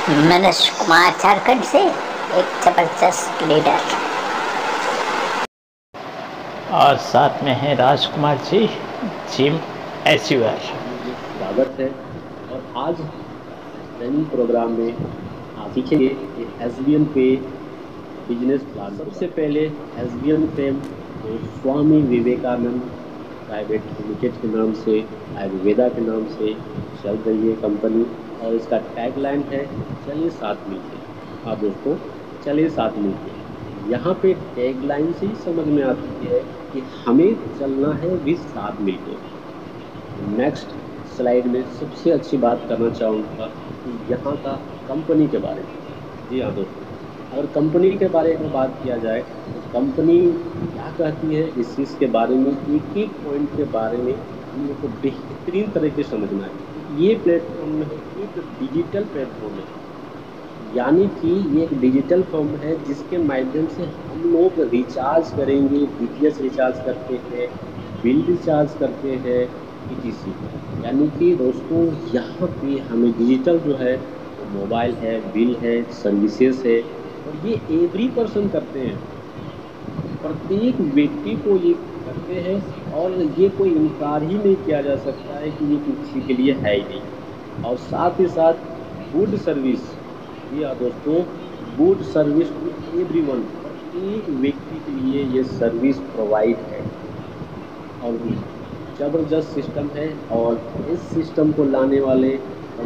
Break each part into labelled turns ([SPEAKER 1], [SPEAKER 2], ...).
[SPEAKER 1] मनोज कुमार झारखंड से एक जबरदस्त लीडर।
[SPEAKER 2] और साथ में है राजकुमार जी, जिम एचयूआर।
[SPEAKER 3] स्वागत है। और आज ट्रेनिंग प्रोग्राम में आप सीखेंगे कि एसबीएन पे बिजनेस प्लान। सबसे पहले एसबीएन फेम जो स्वामी विवेकानंद प्राइवेट लिमिटेड के नाम से, आयुर्वेदा के नाम से चल रही है कंपनी, और इसका टैगलाइन है चलिए साथ मिलके। हाँ दोस्तों, चलिए साथ मिलके। यहाँ पे टैगलाइन से ही समझ में आती है कि हमें चलना है भी साथ मिलके। नेक्स्ट स्लाइड में सबसे अच्छी बात करना चाहूँगा कि यहाँ का कंपनी के बारे में। जी हाँ दोस्तों, अगर कंपनी के बारे में बात किया जाए तो कंपनी क्या कहती है, इस चीज़ के बारे में एक एक पॉइंट के बारे में हम लोग को बेहतरीन तरीके से समझना है। ये प्लेटफॉर्म है, एक डिजिटल प्लेटफॉर्म है, यानी कि ये एक डिजिटल फॉर्म है जिसके माध्यम से हम लोग रिचार्ज करेंगे, डीटीएच रिचार्ज करते हैं, बिल रिचार्ज करते हैं, ईटीसी। यानी कि दोस्तों यहाँ पे हमें डिजिटल जो है वो मोबाइल है, बिल है, सर्विसेज है, और ये एवरी पर्सन करते हैं, प्रत्येक व्यक्ति को ये करते हैं। और ये कोई इनकार ही नहीं किया जा सकता है कि ये किसी के लिए है ही नहीं। और साथ ही साथ गुड सर्विस। जी हाँ दोस्तों, गुड सर्विस टू एवरीवन, प्रत्येक व्यक्ति के लिए ये सर्विस प्रोवाइड है और जबरदस्त सिस्टम है। और इस सिस्टम को लाने वाले,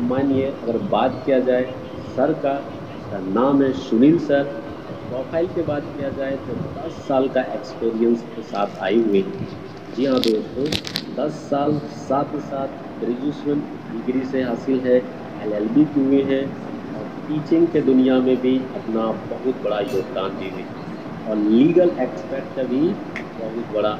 [SPEAKER 3] मानिए अगर बात किया जाए सर का, इसका नाम है सुनील सर। और प्रोफाइल की बात किया जाए तो 10 साल का एक्सपीरियंस के साथ आए हुए हैं। जी हाँ दोस्तों, 10 साल, साथ ही साथ ग्रेजुएशन डिग्री से हासिल है, एलएलबी की हुई है, और टीचिंग के दुनिया में भी अपना बहुत बड़ा योगदान दी हुई है, और लीगल एक्सपर्ट का भी बहुत बड़ा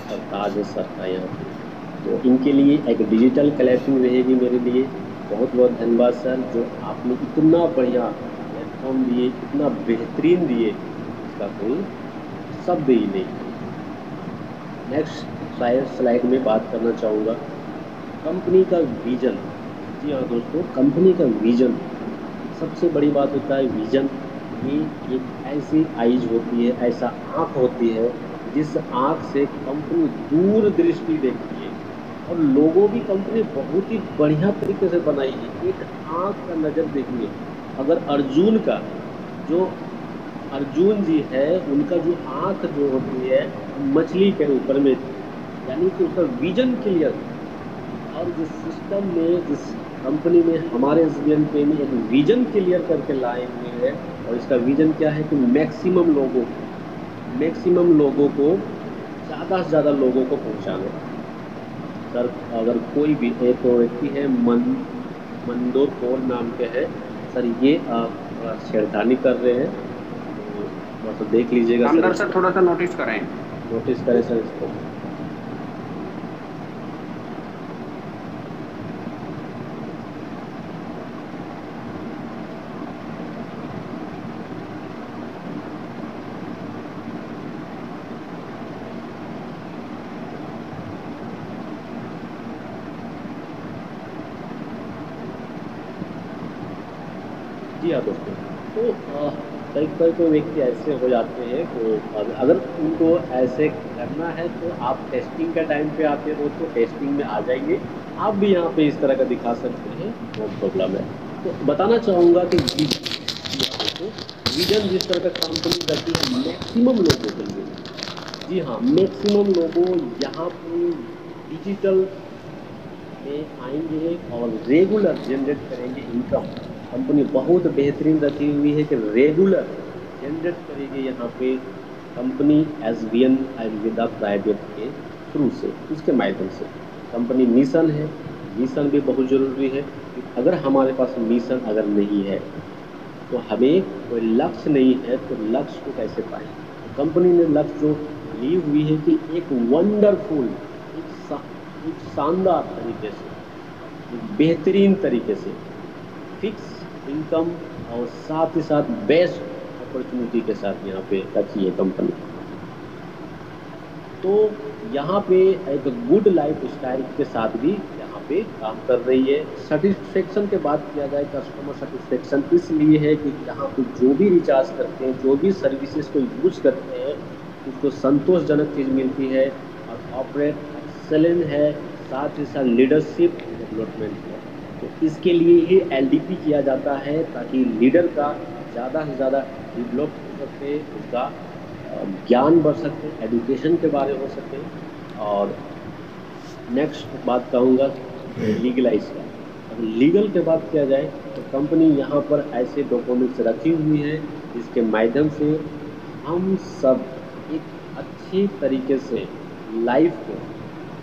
[SPEAKER 3] सरताज है सर का यहाँ पे। तो इनके लिए एक डिजिटल क्लैपिंग रहेगी मेरे लिए। बहुत बहुत धन्यवाद सर, जो आपने इतना बढ़िया प्लेटफॉर्म दिए, इतना बेहतरीन दिए, इसका कोई शब्द ही नहीं। नेक्स्ट स्लाइड में बात करना चाहूँगा कंपनी का विजन। जी हाँ दोस्तों, कंपनी का विजन सबसे बड़ी बात होता है विजन। ये एक ऐसी आइज होती है, ऐसा आँख होती है जिस आँख से कंपनी दूर दृष्टि देखती है, और लोगों की कंपनी बहुत ही बढ़िया तरीके से बनाई है। एक आँख का नज़र देखिए, अगर अर्जुन का जो अर्जुन जी है, उनका जो आँख जो होती है मछली के ऊपर में थी, यानी कि उसका विजन क्लियर। और जिस सिस्टम में, जिस कंपनी में हमारे एसबीएन पे में एक विजन क्लियर करके लाए हुए हैं, और इसका विजन क्या है कि मैक्सिमम लोगों को ज़्यादा से ज़्यादा लोगों को पहुंचाना। सर अगर कोई भी एक व्यक्ति है मंदोर कौर नाम के है सर, ये थोड़ा छेड़खानी कर रहे हैं, तो देख लीजिएगा
[SPEAKER 4] सर, थोड़ा सा नोटिस करें
[SPEAKER 3] सर इसको। जी हाँ दोस्तों, तो कई कोई व्यक्ति ऐसे हो जाते हैं, तो अगर उनको ऐसे करना है तो आप टेस्टिंग का टाइम पे आते हो तो टेस्टिंग में आ जाएंगे। आप भी यहाँ पे इस तरह का दिखा सकते हैं, नो प्रॉब्लम है। तो बताना चाहूँगा कि विजन जिस तरह का कंपनी करती है मैक्सिमम लोगों के लिए। जी हाँ, मैक्सिमम लोगों यहाँ पे डिजिटल में आएंगे और रेगुलर जनरेट करेंगे इनकम। कंपनी बहुत बेहतरीन रखी हुई है कि रेगुलर जनरेट करेगी यहाँ पे कंपनी एसबीएन आयुर्वेदा प्राइवेट के थ्रू से, उसके माध्यम से। कंपनी मिशन है, मिशन भी बहुत ज़रूरी है। अगर हमारे पास मिशन अगर नहीं है तो हमें कोई लक्ष्य नहीं है, तो लक्ष्य को कैसे पाएं। तो कंपनी ने लक्ष्य जो ली हुई है कि एक वंडरफुल, एक शानदार तरीके से, एक बेहतरीन तरीके से फिक्स इनकम और साथ ही साथ बेस्ट अपॉर्चुनिटी के साथ यहाँ पे रखी है कंपनी। तो यहाँ पे एक गुड लाइफ स्टाइल के साथ भी यहाँ पे काम कर रही है। सेटिस्फेक्शन के बात किया जाए, कस्टमर सेटिस्फेक्शन इसलिए है कि यहाँ पे जो भी रिचार्ज करते हैं, जो भी सर्विसेज को यूज करते हैं, उसको संतोषजनक चीज़ मिलती है और ऑपरेट एक्सेलेंट है, साथ ही साथ लीडरशिप डेवलपमेंट है। तो इसके लिए ही एलडीपी किया जाता है ताकि लीडर का ज़्यादा से ज़्यादा डेवलप हो सके, उसका ज्ञान बढ़ सके, एजुकेशन के बारे हो सके। और नेक्स्ट बात कहूँगा लीगलाइज का। अगर लीगल के बात किया जाए तो कंपनी यहाँ पर ऐसे डॉक्यूमेंट्स रखी हुई है जिसके माध्यम से हम सब एक अच्छी तरीके से लाइफ को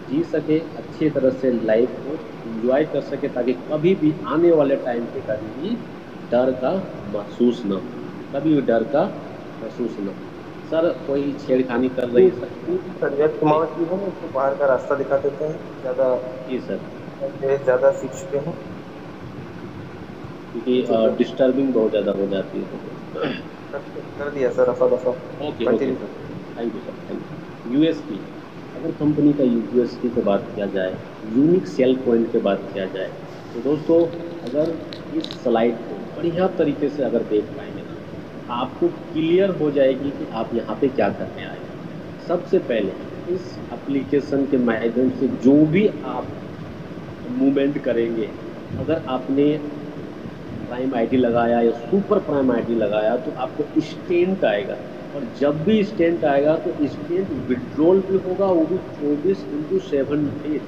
[SPEAKER 3] जी सके, अच्छी तरह से लाइफ को एंजॉय कर सके, ताकि कभी भी आने वाले टाइम पे कभी भी डर का महसूस न हो, कभी भी डर का महसूस न हो। सर कोई छेड़खानी कर रही है सर?
[SPEAKER 4] सर यह तुम्हारा की है ना, तो बाहर का रास्ता दिखा देते हैं ज़्यादा,
[SPEAKER 3] जी सर,
[SPEAKER 4] ज़्यादा सीख चुके हैं
[SPEAKER 3] क्योंकि डिस्टर्बिंग बहुत ज़्यादा हो जाती है।
[SPEAKER 4] कर दिया सर, रफा दफा।
[SPEAKER 3] Okay okay sir, thank you sir, thank you. USP, अगर कंपनी का यूएसपी की बात किया जाए, यूनिक सेल पॉइंट की बात किया जाए, तो दोस्तों अगर इस स्लाइड को बढ़िया तरीके से अगर देख पाएंगे ना, आपको क्लियर हो जाएगी कि आप यहाँ पे क्या करने आए हैं। सबसे पहले इस एप्लीकेशन के माध्यम से जो भी आप मूवमेंट करेंगे, अगर आपने प्राइम आईडी लगाया या सुपर प्राइम आईडी लगाया तो आपको स्टेंट आएगा, और जब भी स्टेंट आएगा तो स्टेंट विड्रॉल भी होगा, वो भी 24x7 डेज,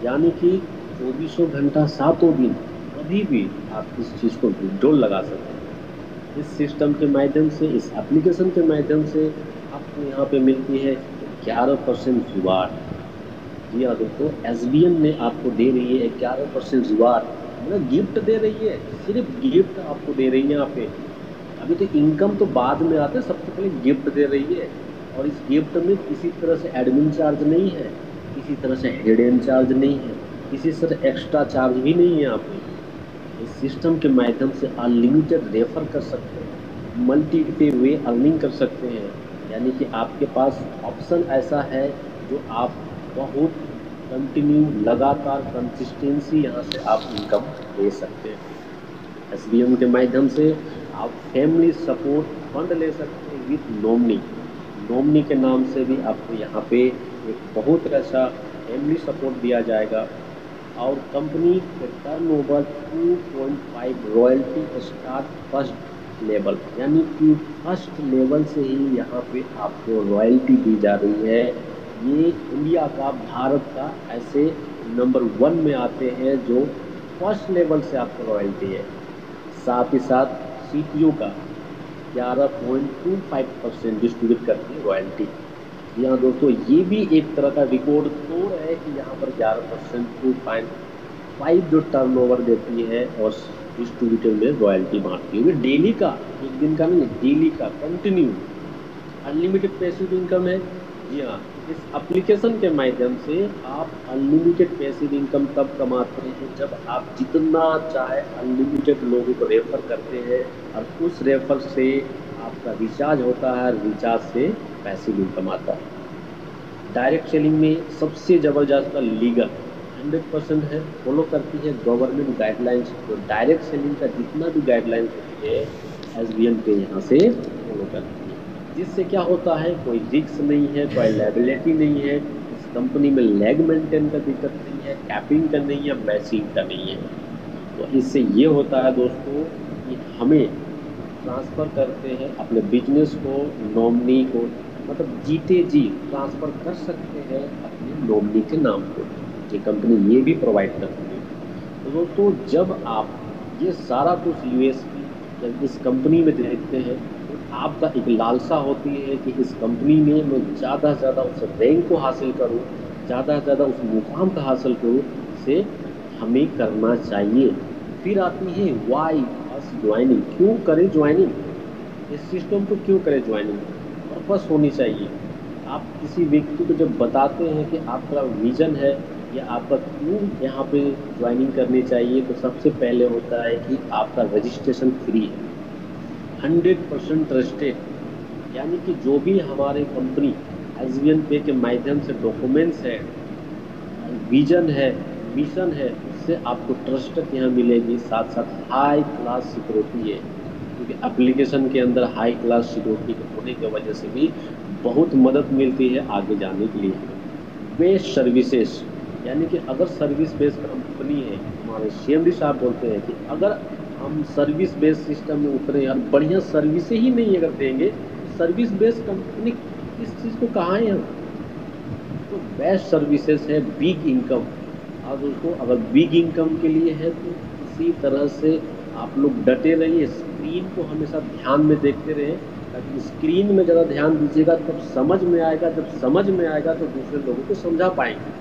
[SPEAKER 3] यानी कि 24 घंटा 7 दिन कभी भी आप इस चीज़ को विड्रॉल लगा सकते हैं। इस सिस्टम के माध्यम से, इस एप्लीकेशन के माध्यम से आपको यहाँ पे मिलती है 11% रिवार्ड। जी हाँ दोस्तों, SBM ने आपको दे रही है 11% रिवार्ड, मतलब गिफ्ट दे रही है, सिर्फ गिफ्ट आपको दे रही है यहाँ पे। अभी तो इनकम तो बाद में आते हैं, सबसे पहले गिफ्ट दे रही है। और इस गिफ्ट में किसी तरह से एडमिन चार्ज नहीं है, किसी तरह से हिडन चार्ज नहीं है, किसी तरह एक्स्ट्रा चार्ज भी नहीं है। आप इस सिस्टम के माध्यम से अनलिमिटेड रेफर कर सकते हैं, मल्टी पे वे अर्निंग कर सकते हैं, यानी कि आपके पास ऑप्शन ऐसा है जो आप बहुत कंटिन्यू, लगातार कंसिस्टेंसी यहाँ से आप इनकम ले सकते हैं। SBM के माध्यम से आप फैमिली सपोर्ट फंड ले सकते हैं विथ नॉमनी। नॉमनी के नाम से भी आपको यहाँ पे एक बहुत ऐसा फैमिली सपोर्ट दिया जाएगा। और कंपनी के turnover 2.5 royalty start first level, यानी कि फर्स्ट लेवल से ही यहाँ पे आपको रॉयल्टी दी जा रही है। ये इंडिया का, भारत का ऐसे नंबर 1 में आते हैं जो फर्स्ट लेवल से आपको रॉयल्टी है। साथ ही साथ CTO का 11.25% डिस्ट्रीब्यूट करती है रॉयल्टी। यहाँ दोस्तों ये भी एक तरह का रिकॉर्ड तोड़ है कि यहाँ पर 11% 2.5 जो टर्नओवर देती है और डिस्ट्रीब्यूटर में रॉयल्टी बांटती है। डेली का, एक दिन का नहीं, डेली का कंटिन्यू अनलिमिटेड पैसिव इनकम है। जी हाँ, इस एप्लीकेशन के माध्यम से आप अनलिमिटेड पैसिव इनकम तब कमाते हैं जब आप जितना चाहे अनलिमिटेड लोगों को रेफर करते हैं, और उस रेफर से आपका रिचार्ज होता है, रिचार्ज से पैसिव इनकम आता है। डायरेक्ट सेलिंग में सबसे ज़बरदस्त लीगल 100% है, फॉलो करती है गवर्नमेंट गाइडलाइंस। तो डायरेक्ट सेलिंग का जितना भी गाइडलाइंस होती है SBM पे यहाँ से फॉलो करती है, जिससे क्या होता है, कोई रिस्क नहीं है, कोई लायबिलिटी नहीं है। इस कंपनी में लेग मेंटेन का दिक्कत नहीं है, कैपिंग का नहीं है, मैचिंग का नहीं है। तो इससे ये होता है दोस्तों कि हमें ट्रांसफ़र करते हैं अपने बिजनेस को, नॉमनी को, मतलब जीते जी ट्रांसफ़र कर सकते हैं अपने नॉमनी के नाम को। ये कंपनी ये भी प्रोवाइड करती है। तो दोस्तों जब आप ये सारा कुछ USP जब इस कंपनी में देखते हैं तो आपका एक लालसा होती है कि इस कंपनी में मैं ज़्यादा से ज़्यादा उस रैंक को हासिल करूँ, ज़्यादा से ज़्यादा उस मुकाम का हासिल करूँ, इसे हमें करना चाहिए। फिर आती है वाई अस ज्वाइनिंग, क्यों करें ज्वाइनिंग, इस सिस्टम को क्यों करें ज्वाइनिंग, पर्पस होनी चाहिए। आप किसी व्यक्ति को जब बताते हैं कि आपका विजन है या आपका क्यों यहाँ पे ज्वाइनिंग करनी चाहिए, तो सबसे पहले होता है कि आपका रजिस्ट्रेशन फ्री है, 100% ट्रस्टेड, यानी कि जो भी हमारे कंपनी SBM पे के माध्यम से डॉक्यूमेंट्स है, विजन है, मिशन है उससे आपको ट्रस्ट यहाँ मिलेगी, साथ साथ हाई क्लास सिक्योरिटी है, क्योंकि एप्लीकेशन के अंदर हाई क्लास सिक्योरिटी होने की वजह से भी बहुत मदद मिलती है आगे जाने के लिए। बेस्ट सर्विसेज, यानी कि अगर सर्विस बेस्ड कंपनी है, हमारे CMD साहब बोलते हैं कि अगर हम सर्विस बेस्ड सिस्टम में उतरे और बढ़िया सर्विस ही नहीं अगर देंगे तो सर्विस बेस्ड कंपनी किस चीज़ को कहाँ है हम। तो बेस्ट सर्विसेज है बिग इनकम। और दोस्तों अगर बिग इनकम के लिए है तो इसी तरह से आप लोग डटे रहिए, स्क्रीन को हमेशा ध्यान में देखते रहें, ताकि स्क्रीन में ज़्यादा ध्यान दीजिएगा तब समझ में आएगा, जब समझ में आएगा तो दूसरे लोगों को समझा पाएंगे,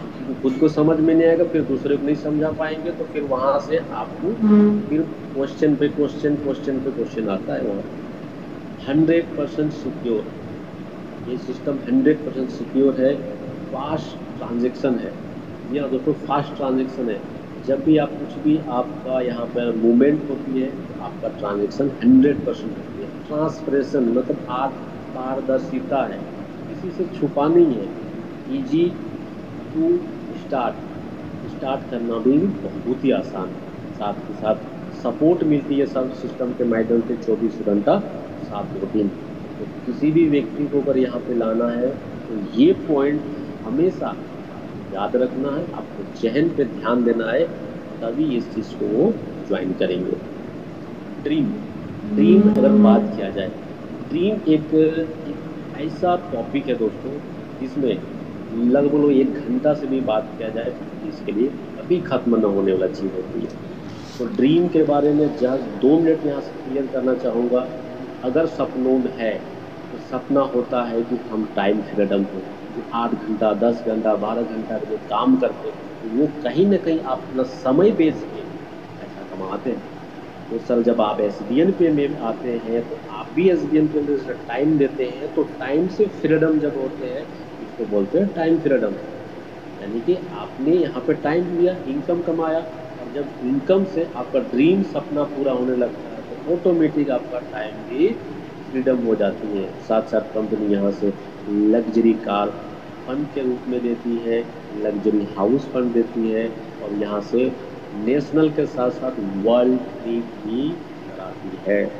[SPEAKER 3] क्योंकि खुद को समझ में नहीं आएगा फिर दूसरे को नहीं समझा पाएंगे, तो फिर वहाँ से आपको फिर क्वेश्चन पे क्वेश्चन आता है। वहाँ 100% सिक्योर, ये सिस्टम 100% सिक्योर है। फास्ट ट्रांजैक्शन है, जी हाँ दोस्तों, फास्ट ट्रांजैक्शन है। जब भी आप कुछ भी आपका यहाँ पर मूवमेंट होती है तो आपका ट्रांजैक्शन 100% होती है। ट्रांसपरेशन मतलब आप पारदर्शिता है, किसी से छुपा नहीं है। इजी टू स्टार्ट करना भी बहुत ही आसान है। साथ के साथ सपोर्ट मिलती है सब सिस्टम के माध्यम से 24 घंटा 7 दिन। तो किसी भी व्यक्ति को अगर यहाँ पे लाना है तो ये पॉइंट हमेशा याद रखना है, आपको जहन पे ध्यान देना है, तभी इस चीज़ को वो ज्वाइन करेंगे। ड्रीम अगर बात किया जाए, ड्रीम एक ऐसा टॉपिक है दोस्तों जिसमें लगभग 1 घंटा से भी बात किया जाए तो इसके लिए कभी खत्म न होने वाला चीज़ होती है। तो ड्रीम के बारे में जस्ट 2 मिनट यहाँ से क्लियर करना चाहूँगा। अगर सपनों में है तो सपना होता है कि हम टाइम फ्रीडम हो, 8 घंटा 10 घंटा 12 घंटा जो काम करते हैं तो वो कहीं ना कहीं आप अपना समय बेच के पैसा कमाते हैं। तो सर जब आप SBN पे में आते हैं तो आप भी SBN पे में टाइम देते हैं, तो टाइम से फ्रीडम जब होते हैं इसको बोलते हैं टाइम फ्रीडम। यानी कि आपने यहाँ पे टाइम दिया, इनकम कमाया, और जब इनकम से आपका ड्रीम सपना पूरा होने लगता है तो ऑटोमेटिक आपका टाइम भी फ्रीडम हो जाती है। साथ साथ कंपनी यहाँ से लग्जरी कार फंड के रूप में देती है, लग्जरी हाउस फंड देती है, और यहाँ से नेशनल के साथ साथ वर्ल्ड ट्रिप भी कराती है।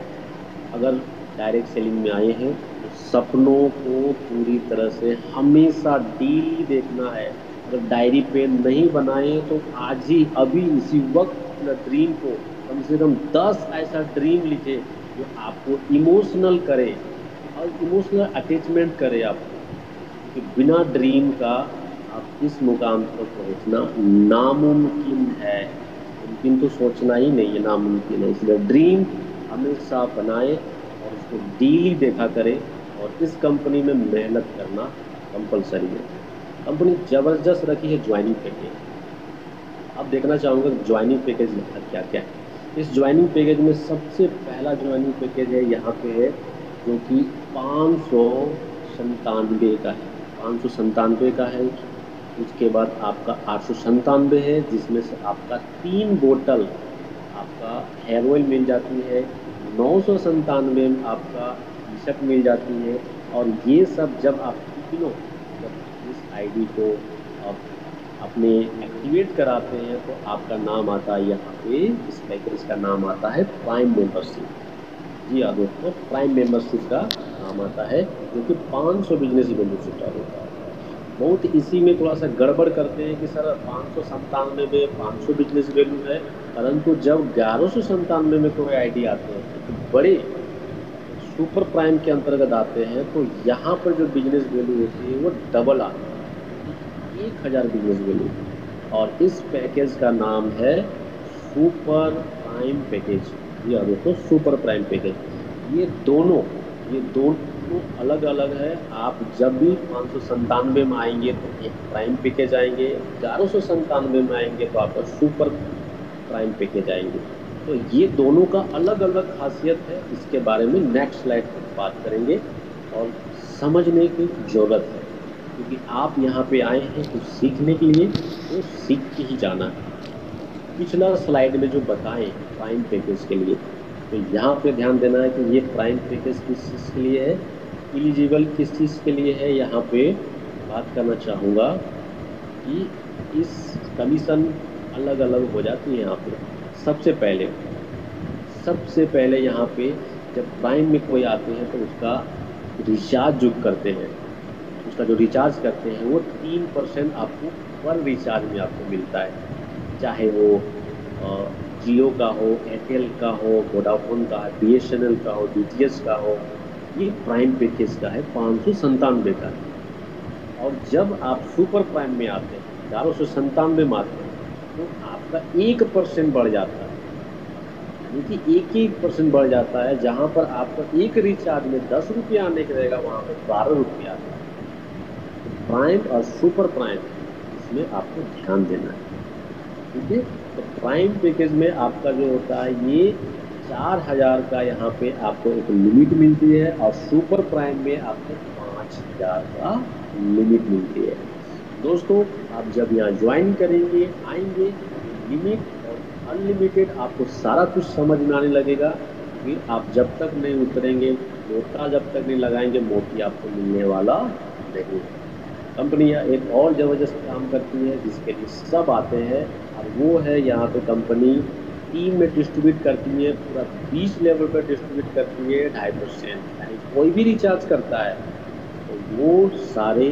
[SPEAKER 3] अगर डायरेक्ट सेलिंग में आए हैं तो सपनों को पूरी तरह से हमेशा डेली देखना है। अगर डायरी पेन नहीं बनाए तो आज ही अभी इसी वक्त अपना ड्रीम को कम से कम 10 ऐसा ड्रीम लिखे जो आपको इमोशनल करे और इमोशनल अटैचमेंट करे आपको, क्योंकि बिना ड्रीम का आप इस मुकाम पर पहुंचना नामुमकिन है। मुमकिन तो सोचना ही नहीं है, नामुमकिन है। इसलिए ड्रीम हमेशा बनाए और उसको डेली देखा करें, और इस कंपनी में मेहनत करना कंपलसरी है। कंपनी ज़बरदस्त रखी है ज्वाइनिंग पैकेज। अब देखना चाहूँगा ज्वाइनिंग पैकेज क्या क्या है। इस ज्वाइनिंग पैकेज में सबसे पहला ज्वाइनिंग पैकेज है यहाँ पे है जो कि 597 का है, 597 का है। उसके बाद आपका 897 है, जिसमें से आपका 3 बोतल आपका हेयर ऑयल मिल जाती है। 997 में आपका टी शर्ट मिल जाती है। और ये सब जब आप तीनों जब इस आईडी को आप अपने एक्टिवेट कराते हैं तो आपका नाम आता है यहाँ पे, इस पैकेज का नाम आता है प्राइम मेंबरशिप। जी हाँ दोस्तों, प्राइम मेंबरशिप का नाम आता है, जो कि 500 बिजनेस वैल्यू से स्टार्ट होता है। बहुत इसी में थोड़ा सा गड़बड़ करते हैं कि सर 597 में 500 बिजनेस वैल्यू है, परंतु जब 1197 में कोई आईडी आते हैं तो बड़े सुपर प्राइम के अंतर्गत आते हैं, तो यहाँ पर जो बिजनेस वैल्यू होती है वो डबल आती है, 1000 बिजनेस वैल्यू। और इस पैकेज का नाम है सुपर प्राइम पैकेज। जी हाँ दोस्तों, सुपर प्राइम पैकेज। ये दोनों अलग अलग है। आप जब भी 597 में आएंगे तो एक प्राइम पैकेज आएंगे, 1197 में आएंगे तो आपका सुपर प्राइम पैकेज आएंगे। तो ये दोनों का अलग अलग खासियत है, इसके बारे में नेक्स्ट स्लाइड पर बात करेंगे और समझने की ज़रूरत है, क्योंकि आप यहाँ पे आए हैं कुछ सीखने के लिए, तो सीख के ही जाना है। पिछला स्लाइड में जो बताएं प्राइम पैकेज के लिए, तो यहाँ पे ध्यान देना है कि ये प्राइम पैकेज किस चीज़ के लिए है, एलिजिबल किस चीज़ के लिए है। यहाँ पे बात करना चाहूँगा कि इस कमीशन अलग अलग हो जाती है यहाँ पे। सबसे पहले यहाँ पे जब प्राइम में कोई आते हैं तो उसका रिचार्ज जो करते हैं, उसका जो रिचार्ज करते हैं वो 3% आपको पर रिचार्ज में आपको मिलता है। चाहे वो जियो का हो, एयरटेल का हो, वोडाफोन का है, BSNL का हो, DTH का हो, ये प्राइम पैकेज का है, 597 का है। और जब आप सुपर प्राइम में आते हैं, 1197 में आते हैं, तो आपका 1% बढ़ जाता है, यानी कि 1% बढ़ जाता है। जहाँ पर आपका एक रिचार्ज में 10 रुपया आने का रहेगा, वहाँ पर 12 रुपया आता है। तो प्राइम और सुपर प्राइम, इसमें आपको ध्यान देना है, ठीक है। तो प्राइम पैकेज में आपका जो होता है ये 4000 का यहाँ पे आपको एक लिमिट मिलती है, और सुपर प्राइम में आपको 5000 का लिमिट मिलती है। दोस्तों, आप जब यहाँ ज्वाइन करेंगे, आएंगे, लिमिट और अनलिमिटेड आपको सारा कुछ समझ में आने लगेगा। फिर आप जब तक नहीं उतरेंगे, मोटा जब तक नहीं लगाएंगे, मोती आपको मिलने वाला नहीं। कंपनियाँ एक और ज़बरदस्त काम करती है जिसके लिए सब आते हैं, और वो है यहाँ पे कंपनी टीम में डिस्ट्रीब्यूट करती है, पूरा 20 लेवल पर डिस्ट्रीब्यूट करती है 2.5%। यानी कोई भी रिचार्ज करता है तो वो सारे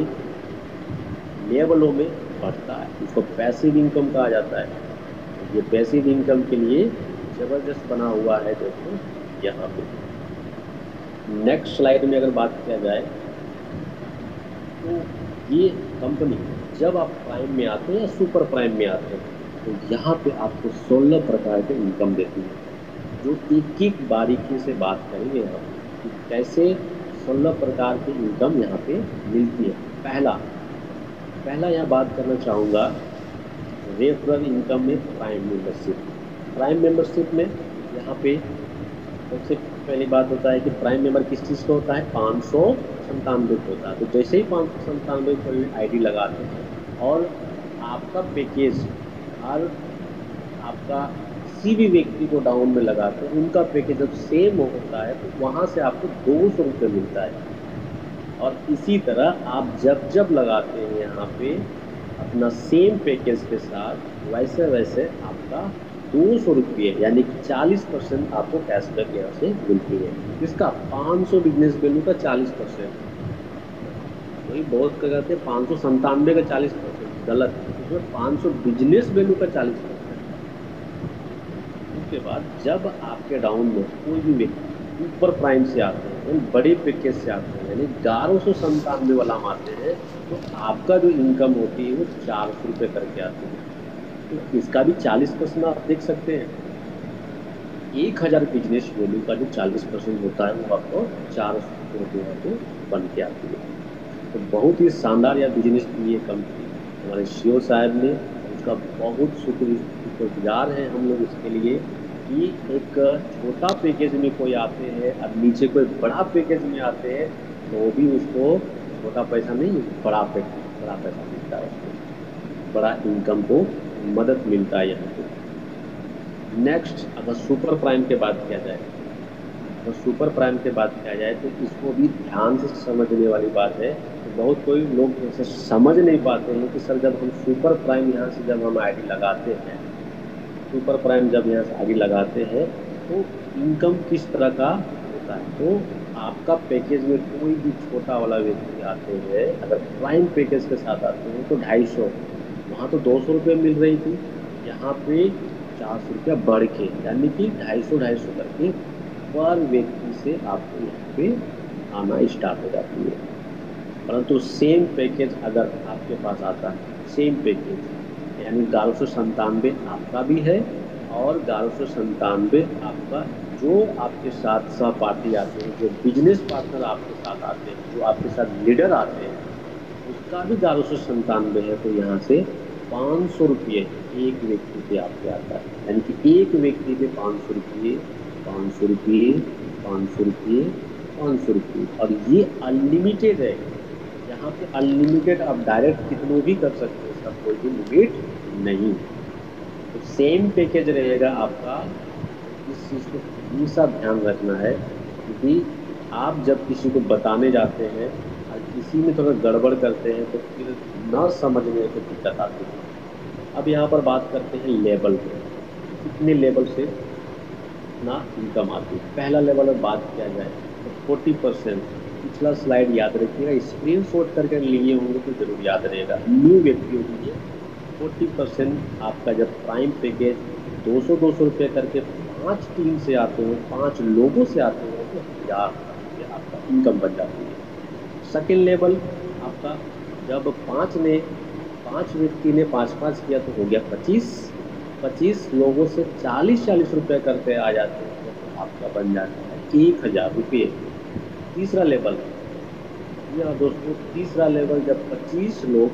[SPEAKER 3] लेवलों में बढ़ता है, इसको पैसिव इनकम कहा जाता है। ये पैसिव इनकम के लिए ज़बरदस्त बना हुआ है दोस्तों। यहाँ पे नेक्स्ट स्लाइड में अगर बात किया जाए तो ये कंपनी जब आप प्राइम में आते हैं या सुपर प्राइम में आते हैं तो यहाँ पे आपको 16 प्रकार के इनकम देती है, जो एक एक बारीकी से बात करेंगे यहाँ पे कि कैसे 16 प्रकार की इनकम यहाँ पे मिलती है। पहला यहाँ बात करना चाहूँगा रेफरल इनकम में प्राइम मेंबरशिप में यहाँ पे सबसे पहली बात होता है कि प्राइम मेंबर किस चीज़ का होता है, 597 का होता है। तो जैसे ही 597 पर ID लगाते हैं और आपका पैकेज और आपका किसी भी व्यक्ति को डाउन में लगाते हैं, उनका पैकेज जब सेम होता है तो वहाँ से आपको 200 रुपये मिलता है। और इसी तरह आप जब लगाते हैं यहाँ पे अपना सेम पैकेज के साथ, वैसे आपका 200 रुपये यानी कि 40% आपको कैशबैक यहाँ से मिलती है। इसका 500 बिजनेस वैल्यू का 40%, वही बहुत कहते हैं 597 का 40%, गलत। इसमें 500 बिजनेस वैल्यू का 40%। उसके बाद जब आपके डाउन में कोई भी व्यक्ति ऊपर प्राइम से आते हैं, बड़े पैकेज से आते हैं, यानी 1197 वाला हम आते हैं, तो आपका जो इनकम होती है वो 400 रुपये करके आती है। तो इसका भी 40% आप देख सकते हैं। 1000 बिजनेस वैल्यू का जो 40% होता है वो आपको 400 रुपये पे बन के आती है। तो बहुत ही शानदार या बिजनेस की ये कंपनी हमारे CEO साहब ने, उसका बहुत शुक्रगुजार है हम लोग इसके लिए कि एक छोटा पैकेज में कोई आते हैं, अब नीचे कोई बड़ा पैकेज में आते हैं तो वो भी उसको छोटा पैसा नहीं, बड़ा पैसा मिलता है, उसको बड़ा इनकम को मदद मिलता है यहाँ पे। नेक्स्ट अगर सुपर प्राइम के बात किया जाए, तो सुपर प्राइम के बात किया जाए तो इसको भी ध्यान से समझने वाली बात है। तो बहुत कोई लोग ऐसे समझ नहीं पाते हैं कि सर जब हम सुपर प्राइम यहाँ से जब हम ID लगाते हैं, सुपर प्राइम जब यहाँ से ID लगाते हैं तो इनकम किस तरह का होता है। तो आपका पैकेज में कोई भी छोटा वाला व्यक्ति आते हैं, अगर प्राइम पैकेज के साथ आते हैं तो 250, वहाँ तो 200 रुपये मिल रही थी, यहाँ पे 400 रुपया बढ़ के यानी कि 250 करके पर व्यक्ति से आपको यहाँ पे आना स्टार्ट हो जाती है। परंतु सेम पैकेज अगर आपके पास आता है, सेम पैकेज यानी 1197 आपका भी है और 1197 आपका जो आपके साथ सहपाठी आते हैं, जो बिजनेस पार्टनर आपके साथ आते हैं, जो आपके साथ लीडर आते हैं, उसका भी 1197 है। तो यहाँ से 500 रुपये एक व्यक्ति पे आपके आता है, यानी कि एक व्यक्ति पे 500 रुपये, 500 रुपये, 500 रुपये, 500 रुपये। और ये अनलिमिटेड है, यहाँ पे अनलिमिटेड आप डायरेक्ट कितनों भी कर सकते हैं, इसका कोई भी लिमिट नहीं। तो सेम पैकेज रहेगा आपका, इस चीज़ को हमेशा ध्यान रखना है, क्योंकि आप जब किसी को बताने जाते हैं और किसी में थोड़ा गड़बड़ करते हैं तो फिर न समझने को दिक्कत आती है। अब यहाँ पर बात करते हैं लेवल पे, कितने लेवल से ना इनकम आती है। पहला लेवल में बात किया जाए तो 40%। पिछला स्लाइड याद रखिएगा, स्क्रीन शॉट करके लिए होंगे तो जरूर याद रहेगा। न्यू व्यक्तियों के लिए 40% आपका जब प्राइम पैकेज 200 रुपये करके 5 टीम से आते हैं, 5 लोगों से आते हैं, तो 1000 रुपये आपका इनकम बन जाती है। सेकेंड लेवल आपका जब 5 व्यक्ति ने 5 किया तो हो गया 25 लोगों से 40 रुपये करके आ जाते हैं तो आपका बन जाता है 1000 रुपये। तीसरा लेवल, या दोस्तों तीसरा लेवल जब 25 लोग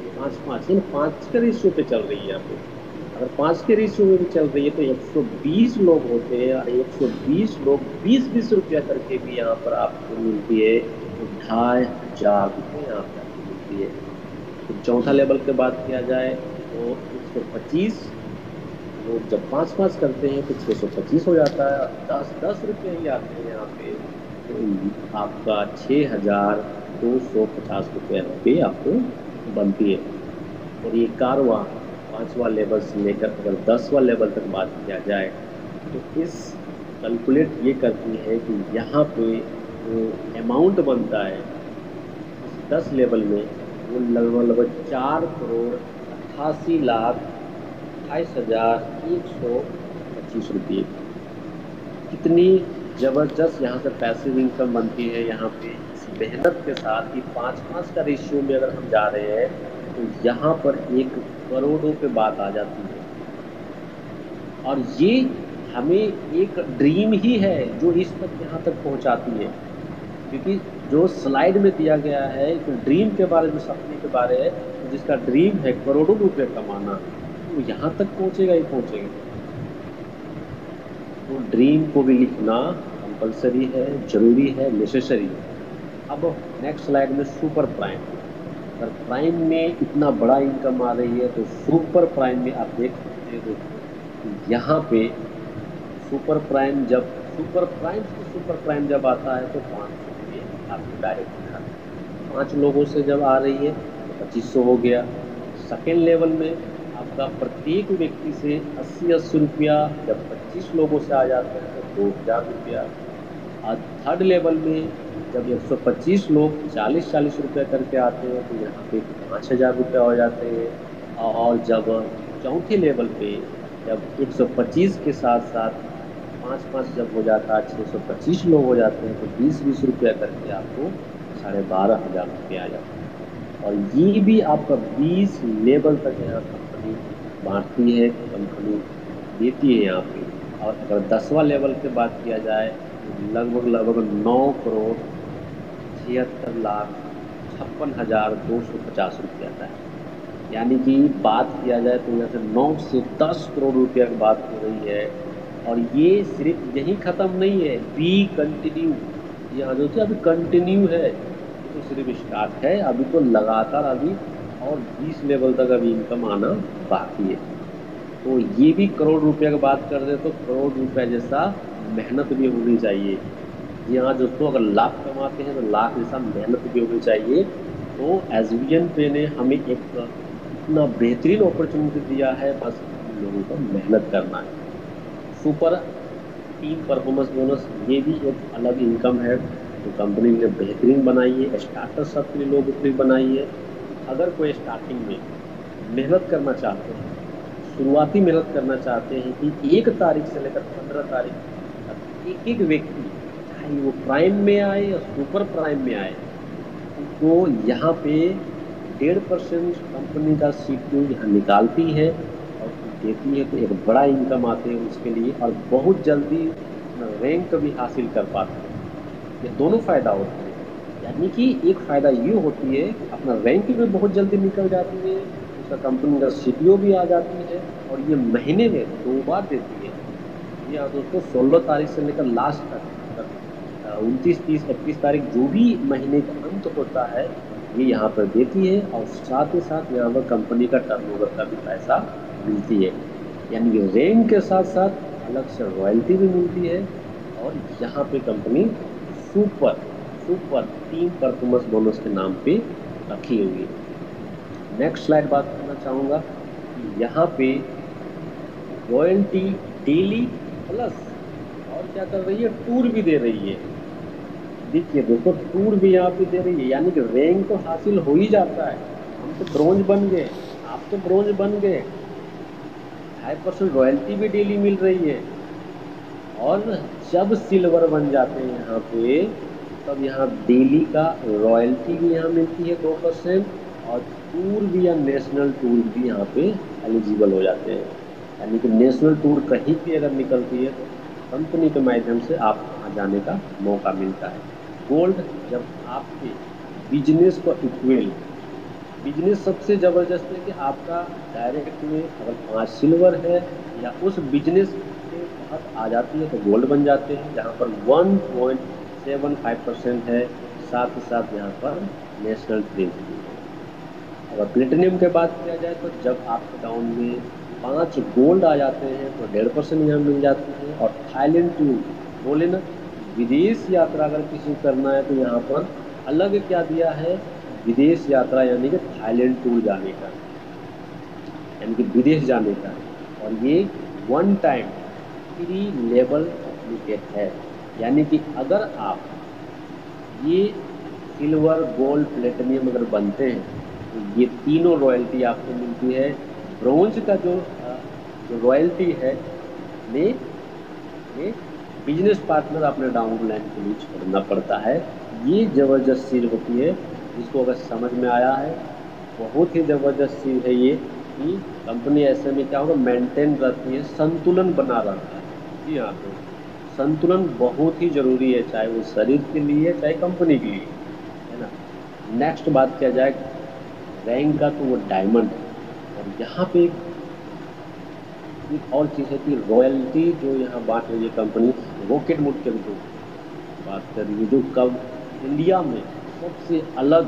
[SPEAKER 3] 5 के रेशियो पे चल रही है यहाँ पे, अगर 5 के रेशियो में भी चल रही है तो 120 लोग होते हैं, और 120 लोग 20 रुपया करके भी यहाँ पर आपको मिलती है, तो 2500 रुपये यहाँ पर आपको मिलती है। तो चौथा लेवल की बात किया जाए तो 125 लोग जब 5 करते हैं तो 625 हो जाता है, 10 रुपये ही आते हैं यहाँ पे, तो आपका 6250 रुपये यहाँ पे आपको बनती है। और ये 5वां लेवल से लेकर अगर 10वां लेवल तक बात किया जाए तो इस कैलकुलेट ये करती है कि यहाँ पे जो अमाउंट बनता है इस 10 लेवल में वो लगभग 4,88,28,125 रुपये। कितनी ज़बरदस्त यहाँ से पैसिव इनकम बनती है। यहाँ पे इस मेहनत के साथ ही 5 का रेशियो में अगर हम जा रहे हैं तो यहाँ पर 1 करोड़ों पे बात आ जाती है। और ये हमें एक ड्रीम ही है जो इस तक यहाँ तक पहुँचाती है, क्योंकि जो स्लाइड में दिया गया है एक ड्रीम के बारे में, सपने के बारे है, तो जिसका ड्रीम है करोड़ों रुपए कमाना, तो यहाँ तक पहुँचेगा ही पहुँचेगा। तो ड्रीम को भी लिखना कंपलसरी है, जरूरी है, नेसेसरी है। अब नेक्स्ट स्लाइड में सुपर प्राइम। अगर प्राइम में इतना बड़ा इनकम आ रही है तो सुपर प्राइम में आप देख सकते हो यहाँ पे सुपर प्राइम जब आता है तो 500 रुपये आपको डायरेक्ट दिखा, 5 लोगों से जब आ रही है तो 2500 हो गया। सेकेंड लेवल में आपका प्रत्येक व्यक्ति से 80 रुपया, जब 25 लोगों से आ जाते हैं तो 2000 रुपया। और थर्ड लेवल में जब 125 लोग 40 रुपये करके आते हैं तो यहाँ पे 5000 रुपया हो जाते हैं। और जब चौथे लेवल पे जब 125 के साथ साथ 5 जब हो जाता है 625 लोग हो जाते हैं तो 20 रुपया करके आपको 12,500 रुपये आ जाता है। और ये भी आपका 20 लेवल तक यहाँ कंपनी बांटती है, कंपनी देती है यहाँ पे। और अगर 10वां लेवल की बात किया जाए तो लगभग 9,76,56,250 रुपये आता है। यानी कि बात किया जाए तो यहाँ से 9 से 10 करोड़ रुपया की बात हो रही है। और ये सिर्फ यही ख़त्म नहीं है, बी कंटिन्यू, यहाँ जो अभी कंटिन्यू है, तो सिर्फ स्टार्ट है, अभी तो लगातार अभी और 20 लेवल तक अभी इनकम आना बाकी है। तो ये भी करोड़ रुपया की बात कर रहे तो करोड़ रुपया जैसा मेहनत भी होनी चाहिए। जी हाँ दोस्तों, अगर लाख कमाते हैं तो लाख जैसा मेहनत भी होनी चाहिए। तो एसवीएन पे ने हमें एक इतना बेहतरीन अपॉर्चुनिटी दिया है, बस हम लोगों को मेहनत करना है। सुपर टीम परफॉर्मेंस बोनस ये भी एक अलग इनकम है जो कंपनी ने बेहतरीन बनाई है, स्टार्टर सब के लिए लोगों के लिए बनाई है। अगर कोई स्टार्टिंग में मेहनत करना चाहते हैं, शुरुआती मेहनत करना चाहते हैं कि 1 तारीख से लेकर 15 तारीख तक एक व्यक्ति चाहे वो प्राइम में आए या सुपर प्राइम में आए, तो यहाँ पे 1.5% कंपनी का सीपीयू यहाँ निकालती है और देती है, तो एक बड़ा इनकम आते हैं उसके लिए और बहुत जल्दी रैंक भी हासिल कर पाते हैं। ये दोनों फ़ायदा होते हैं। यानी कि एक फ़ायदा ये होती है कि अपना रैंक भी बहुत जल्दी निकल जाती है, उसका कंपनी का सीपीयू भी आ जाती है, और ये महीने में 2 बार देती है। ये दोस्तों 16 तारीख से लेकर लास्ट तक 29, 30, 31 तारीख जो भी महीने का अंत होता है ये यहाँ पर देती है। और साथ ही साथ यहाँ पर कंपनी का टर्नओवर का भी पैसा मिलती है। यानी कि रैंक के साथ साथ अलग से रॉयल्टी भी मिलती है। और यहाँ पे company super team performance bonus के नाम पे रखी हुई है। नेक्स्ट स्लाइड बात करना चाहूँगा, यहाँ पे रॉयल्टी डेली प्लस और क्या कर रही है, टूर भी दे रही है। देखिए दोस्तों, टूर भी यहाँ पे दे रही है, यानी कि रैंक तो हासिल हो ही जाता है। हम तो ब्रोंज बन गए, आप तो ब्रोंज बन गए, 5% रॉयल्टी भी डेली मिल रही है। और जब सिल्वर बन जाते हैं यहाँ पे, तब यहाँ डेली का रॉयल्टी भी यहाँ मिलती है 2%, और टूर भी या नेशनल टूर भी यहाँ पे एलिजिबल हो जाते हैं। यानी कि नेशनल टूर कहीं भी अगर निकलती है तो कंपनी के माध्यम से आप वहाँ जाने का मौका मिलता है। गोल्ड, जब आपके बिजनेस को इक्वल, बिजनेस सबसे ज़बरदस्त है कि आपका डायरेक्ट में अगर 5 सिल्वर है या उस बिजनेस के तहत आ जाती है तो गोल्ड बन जाते हैं, जहाँ पर 1.75% है। साथ ही साथ यहाँ पर नेशनल ट्रेड भी है। अगर प्लेटिनियम के बात किया जाए तो जब आपके अकाउंट में 5 गोल्ड आ जाते हैं तो 1.5% यहाँ मिल जाती है। और थाईलैंड टूर बोले ना, विदेश यात्रा अगर किसी को करना है तो यहाँ पर अलग क्या दिया है, विदेश यात्रा यानी कि थाईलैंड टूर जाने का, यानी कि विदेश जाने का। और ये 1 टाइम 3 लेवल एप्लीकेट है, यानी कि अगर आप ये सिल्वर गोल्ड प्लेटिनियम अगर बनते हैं तो ये तीनों रॉयल्टी आपको मिलती है। ब्रोंज का जो रॉयल्टी है में बिजनेस पार्टनर अपने डाउन लाइन के लिए छोड़ना पड़ता है। ये ज़बरदस्त चीज़ होती है, जिसको अगर समझ में आया है, बहुत ही ज़बरदस्त चीज़ है ये कि कंपनी ऐसे में क्या होगा, मेंटेन रहती है, संतुलन बना रहता है। जी हाँ, तो संतुलन बहुत ही ज़रूरी है, चाहे वो शरीर के लिए चाहे कंपनी के लिए, है ना। नेक्स्ट बात किया जाए रैंक का, तो वो डायमंड है। और यहाँ पे एक और चीज़ है कि रॉयल्टी जो यहाँ बांट रही है कंपनी, रॉकेट मोड के भी बात कर रही है, जो कब इंडिया में सबसे अलग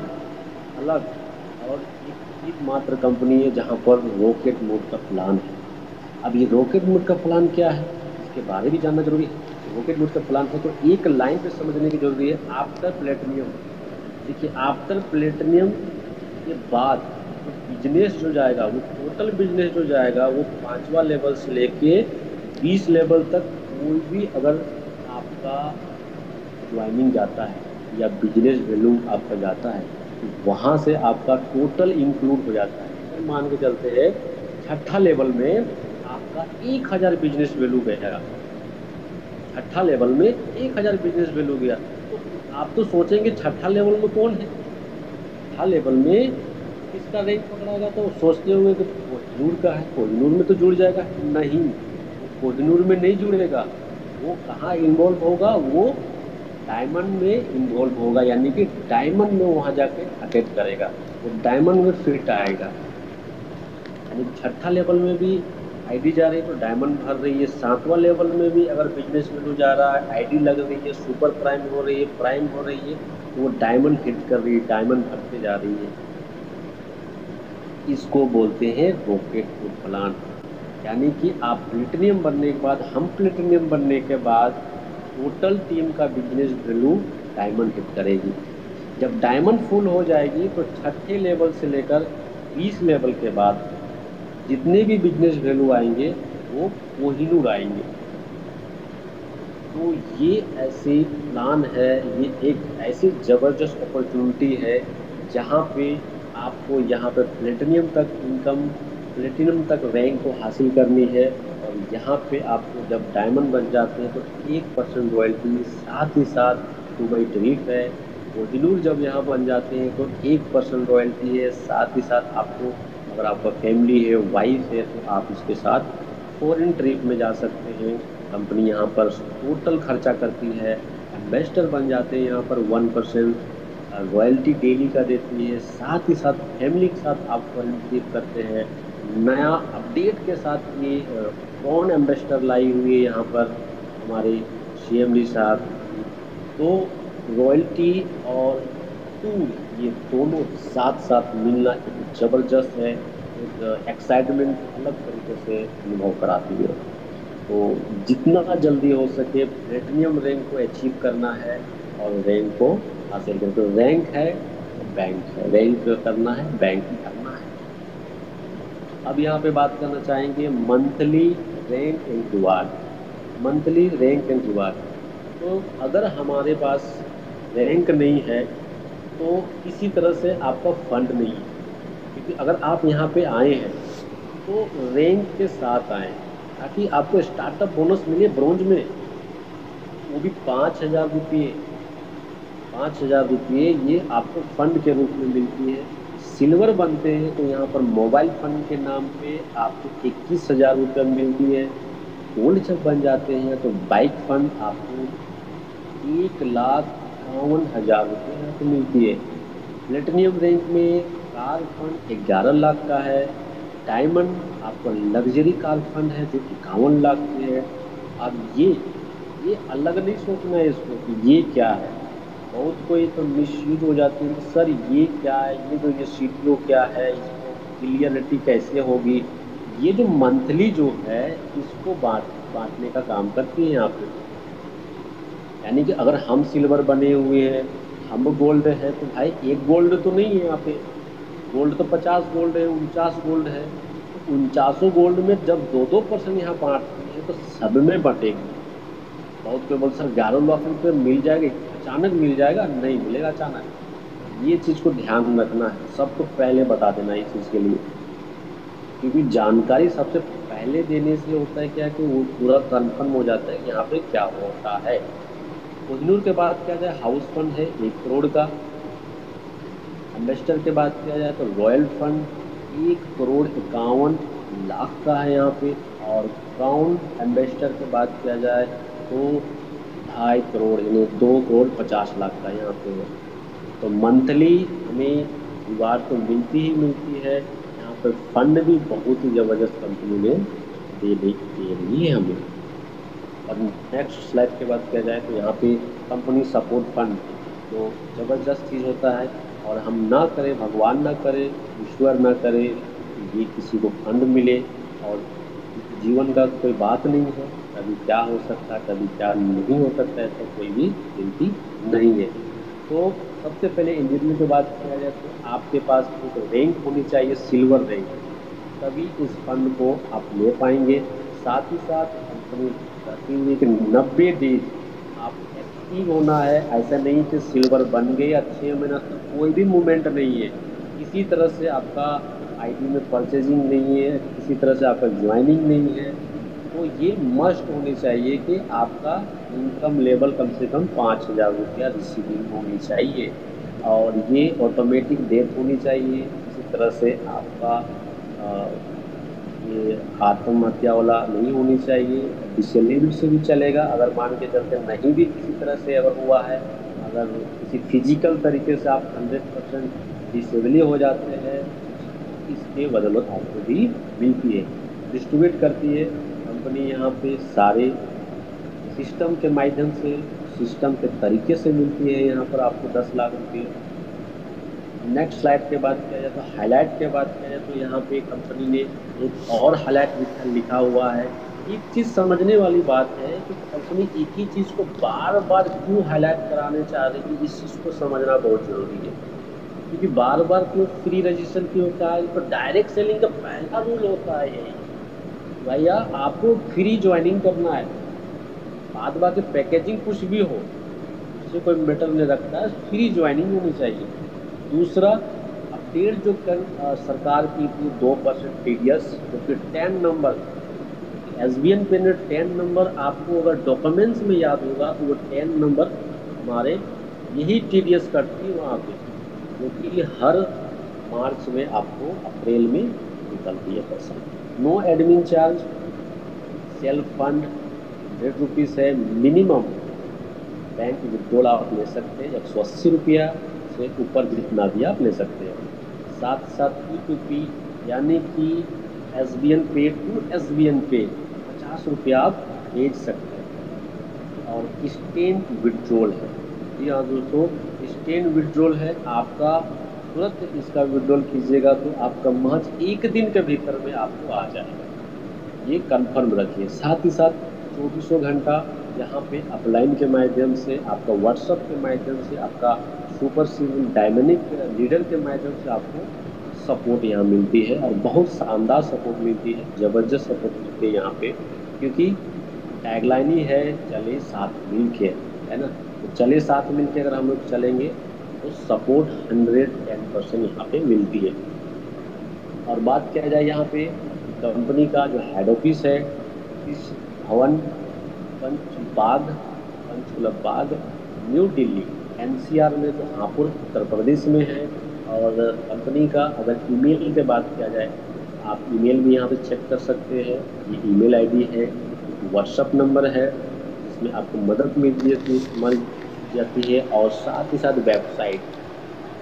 [SPEAKER 3] अलग और एकमात्र कंपनी है जहाँ पर रॉकेट मोड का प्लान है। अब ये रॉकेट मोड का प्लान क्या है, इसके बारे में जानना जरूरी है। रॉकेट मोड का प्लान है तो एक लाइन पे समझने की जरूरी है, आफ्टर प्लेटिनियम। देखिए, आफ्टर प्लेटिनियम के बाद बिजनेस जो जाएगा, वो टोटल बिजनेस जो जाएगा, वो 5वां लेवल से लेके 20 लेवल तक कोई भी अगर आपका ज्वाइनिंग जाता है या बिजनेस वैल्यू आपका जाता है तो वहाँ से आपका टोटल इंक्लूड हो जाता है। मान के चलते हैं 6ठा लेवल में आपका 1000 बिजनेस वैल्यू गया, 6ठा लेवल में 1000 बिजनेस वैल्यू गया, तो आप तो सोचेंगे 6ठा लेवल में कौन है, 6ठा लेवल में किसका रैंक पकड़ाएगा, तो सोचते हुए कि कोहिनूर का है, कोहिनूर में तो जुड़ जाएगा। नहीं, कोहिनूर में नहीं जुड़ेगा, वो कहाँ इन्वॉल्व होगा, वो डायमंड में इन्वॉल्व होगा, यानी कि डायमंड में वहाँ जाके अटैच करेगा, वो डायमंड में फिट आएगा। यानी 6ठा लेवल में भी आईडी जा रही है तो डायमंड भर रही है, 7वां लेवल में भी अगर बिजनेस वैल्यू जा रहा है, आईडी लग रही है, सुपर प्राइम हो रही है, प्राइम हो रही है, तो वो डायमंड हिट कर रही है, डायमंड भरते जा रही है। इसको बोलते हैं रॉकेट मोड प्लान। यानी कि आप प्लेटिनियम बनने के बाद, हम प्लेटिनियम बनने के बाद टोटल टीम का बिजनेस वैल्यू डायमंड हिट करेगी। जब डायमंड फुल हो जाएगी तो 6ठे लेवल से लेकर 20 लेवल के बाद जितने भी बिजनेस वैल्यू आएंगे वो कोहिनूर आएंगे। तो ये ऐसे प्लान है, ये एक ऐसी ज़बरदस्त अपॉर्चुनिटी है जहाँ पे आपको यहाँ पर प्लेटिनियम तक इनकम, प्लेटिनियम तक रैंक को हासिल करनी है। और यहाँ पे आपको जब डायमंड बन जाते हैं तो 1% रॉयल्टी, साथ ही साथ दुबई ट्रीट है। कोहिनूर जब यहाँ बन जाते हैं तो 1% रॉयल्टी है, साथ ही साथ आपको अगर आपका फैमिली है, वाइफ है, तो आप इसके साथ फॉरेन ट्रिप में जा सकते हैं। कंपनी यहाँ पर टोटल खर्चा करती है। एम्बेसडर बन जाते हैं यहाँ पर 1% रॉयल्टी डेली का देती है, साथ ही साथ फैमिली के साथ आप फॉरेन ट्रिप करते हैं। नया अपडेट के साथ ये कौन एम्बेसडर लाई हुई है यहाँ पर, हमारे CMD साहब। तो रॉयल्टी और टूर ये दोनों साथ साथ मिलना एक ज़बरदस्त है, एक एक्साइटमेंट अलग तरीके से अनुभव कराती है। तो जितना जल्दी हो सके प्लेटिनियम रैंक को अचीव करना है और रैंक को हासिल करना। तो रैंक है बैंक है, रैंक करना है बैंक करना है। अब यहाँ पे बात करना चाहेंगे monthly rank and reward. Monthly rank and reward, तो अगर हमारे पास रैंक नहीं है तो किसी तरह से आपका फंड नहीं है, क्योंकि अगर आप यहाँ पे आए हैं तो रैंक के साथ आए ताकि आपको स्टार्टअप बोनस मिले ब्रोंज में, वो भी 5,000 रुपये। 5,000 रुपये ये आपको फंड के रूप में मिलती है। सिल्वर बनते हैं तो यहाँ पर मोबाइल फंड के नाम पे आपको 21,000 रुपये मिलती है। गोल्ड जब बन जाते हैं तो बाइक फंड आपको 1,51,000 रुपये यहाँ पे मिलती है। प्लेटिनियम रैंक में कार फंड 11 लाख का है। डायमंड आपका लग्जरी कार फंड है जो 51 लाख की है। अब ये अलग नहीं सोचना है इसको कि ये क्या है। बहुत कोई तो मिसयूज हो जाती है, सर ये क्या है, ये सीटीओ क्या है, इसको क्लियरिटी कैसे होगी। ये जो मंथली जो है इसको बांटने का काम करती है यहाँ पे। यानी कि अगर हम सिल्वर बने हुए हैं, हम गोल्ड है, तो भाई एक गोल्ड तो नहीं है यहाँ पे। गोल्ड तो 50 गोल्ड है, 49 गोल्ड है। तो 49 गोल्ड में जब 2-2% यहाँ बांटती है तो सब में बटेगी। बहुत कोई बोल सर 11 लाख रुपये मिल जाएगा, अचानक मिल जाएगा, नहीं मिलेगा अचानक। ये चीज़ को ध्यान रखना है, सबको पहले बता देना इस चीज़ के लिए, क्योंकि जानकारी सबसे पहले देने से होता है क्या कि वो पूरा कंफर्म हो जाता है कि यहाँ पे क्या होता है। कोहिनूर के बाद क्या जाए, हाउस फंड है 1 करोड़ का। एम्बेसडर के बाद किया जाए तो रॉयल फंड 1,51,00,000 का है यहाँ पे। और क्राउन एम्बेसडर के बाद किया जाए तो 2.5 करोड़ यानी 2,50,00,000 का यहाँ पे है। तो मंथली हमें रिवार्ड तो मिलती ही मिलती है। यहाँ पर फंड भी बहुत ही ज़बरदस्त कंपनी ने दे रही है हमें। और नेक्स्ट स्लाइड के बाद किया जाए तो यहाँ पे कंपनी सपोर्ट फंड तो ज़बरदस्त चीज़ होता है। और हम ना करें, भगवान ना करे, ईश्वर ना करे, ये किसी को फंड मिले। और जीवन का कोई बात नहीं है, कभी क्या हो सकता है कभी क्या नहीं हो सकता है, तो कोई भी गिनती नहीं है। तो सबसे पहले इंजीनियरिंग की बात किया जाए तो आपके पास एक रैंक होनी चाहिए, सिल्वर रैंक, तभी इस फंड को आप ले पाएंगे। साथ ही साथ कंपनी कहती है कि 90 डेज आप एक्टिव होना है। ऐसा नहीं कि सिल्वर बन गए या 6 महीना तक कोई भी मूवमेंट नहीं है, किसी तरह से आपका आईडी में परचेजिंग नहीं है, किसी तरह से आपका ज्वाइनिंग नहीं है। तो ये मस्ट होनी चाहिए कि आपका इनकम लेवल कम से कम 5,000 रुपया रिसीविंग होनी चाहिए। और ये ऑटोमेटिक डेथ होनी चाहिए। इसी तरह से आपका ये आत्महत्या वाला नहीं होनी चाहिए। डिसेबिलिटी से भी चलेगा, अगर मान के चलते नहीं भी किसी तरह से अगर हुआ है, अगर किसी फिजिकल तरीके से आप 100% डिसेबल हो जाते हैं, इसके बदौलत आपको भी मिलती है। डिस्ट्रीब्यूट करती है कंपनी यहाँ पे सारे सिस्टम के माध्यम से, सिस्टम के तरीके से मिलती है यहाँ पर आपको 10 लाख रुपये। नेक्स्ट स्लाइड के बाद किया जाए तो हाईलाइट के बाद किया जाए तो यहाँ पे कंपनी ने एक और हाईलाइट लिखा हुआ है। एक चीज़ समझने वाली बात है कि कंपनी एक ही चीज़ को बार बार क्यों हाईलाइट कराने चाह रही है, इस चीज़ को समझना बहुत ज़रूरी है। क्योंकि बार बार क्यों फ्री रजिस्ट्रेशन क्यों होता है, तो डायरेक्ट सेलिंग का पहला रूल होता है यही, भैया आपको फ्री ज्वाइनिंग करना है। बाद बाकी पैकेजिंग कुछ भी हो, उससे कोई मैटर नहीं रखता है, फ्री ज्वाइनिंग होनी चाहिए। दूसरा, अपडेट जो सरकार की थी 2% TDS, जो कि 10 नंबर SBN पे ने 10 नंबर आपको अगर डॉक्यूमेंट्स में याद होगा तो वो 10 नंबर हमारे यही TDS कटती वहाँ पे, जो कि हर मार्च में आपको अप्रैल में निकलती है पैसा। No admin charge, self fund 100 rupees है मिनिमम। बैंक विड्रॉल आप ले सकते हैं 180 रुपया से ऊपर जितना भी आप ले सकते हैं। साथ साथ P2P यानी कि SBN पे टू SBN पे 50 रुपया आप भेज सकते हैं। और इंस्टेंट विड्रॉल है, जी हाँ दोस्तों, इंस्टेंट विड्रॉल है। आपका तुरंत इसका विड्रॉल कीजिएगा तो आपका महज 1 दिन के भीतर में आपको आ जाएगा, ये कंफर्म रखिए। साथ ही साथ 24 घंटा यहाँ पे अपलाइन के माध्यम से, आपका व्हाट्सएप के माध्यम से, आपका सुपर सिविल डायनेमिक लीडर के माध्यम से आपको सपोर्ट यहाँ मिलती है और बहुत शानदार सपोर्ट मिलती है, ज़बरदस्त सपोर्ट मिलती है यहाँ पे, क्योंकि टैगलाइन ही है चले साथ मिल के, है ना। तो चले साथ मिल के अगर हम लोग चलेंगे तो सपोर्ट 110% यहाँ पे मिलती है। और बात किया जाए यहाँ पे कंपनी का जो हेड ऑफिस है इस भवन पंचकुला बाग न्यू दिल्ली एनसीआर में, जो हापुड़ उत्तर प्रदेश में है। और कंपनी का अगर ईमेल की बात किया जाए, आप ईमेल भी यहाँ पे चेक कर सकते हैं। ये ईमेल आईडी है, व्हाट्सएप नंबर है जिसमें आपको मदद मिल जाती है, और साथ ही साथ वेबसाइट।